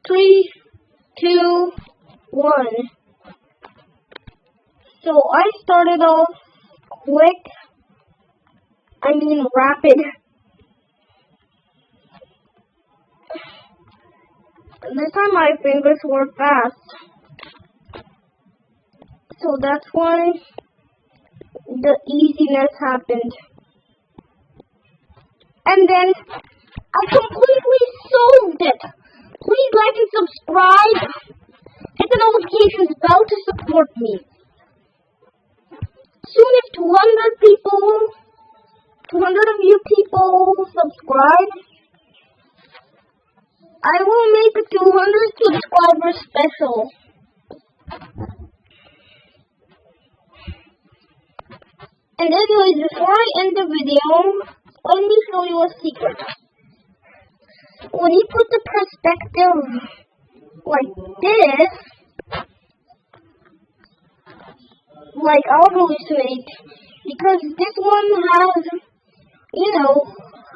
3, 2, 1. So I started off rapid. This time my fingers were fast. So that's why the easiness happened. And then I completely solved it. Please like and subscribe. Hit the notifications bell to support me. Soon if 200 of you people subscribe, I will make a 200 subscriber special. And anyways, before I end the video, let me show you a secret. When you put the perspective like this, like I'll hallucinate, because this one has,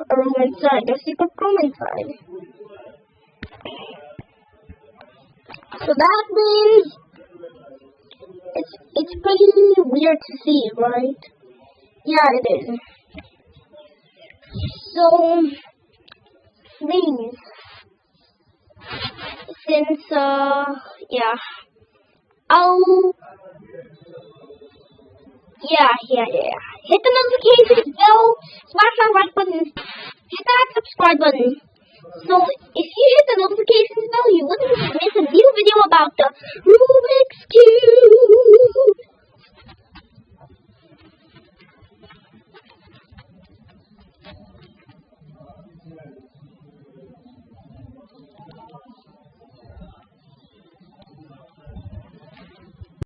a room inside, a secret room inside. So that means it's pretty weird to see, right? Yeah, it is. So please, since hit the notifications bell, smash that like button, hit that subscribe button. So if you hit the notifications bell, you wouldn't miss a new video about the Rubik's Cube.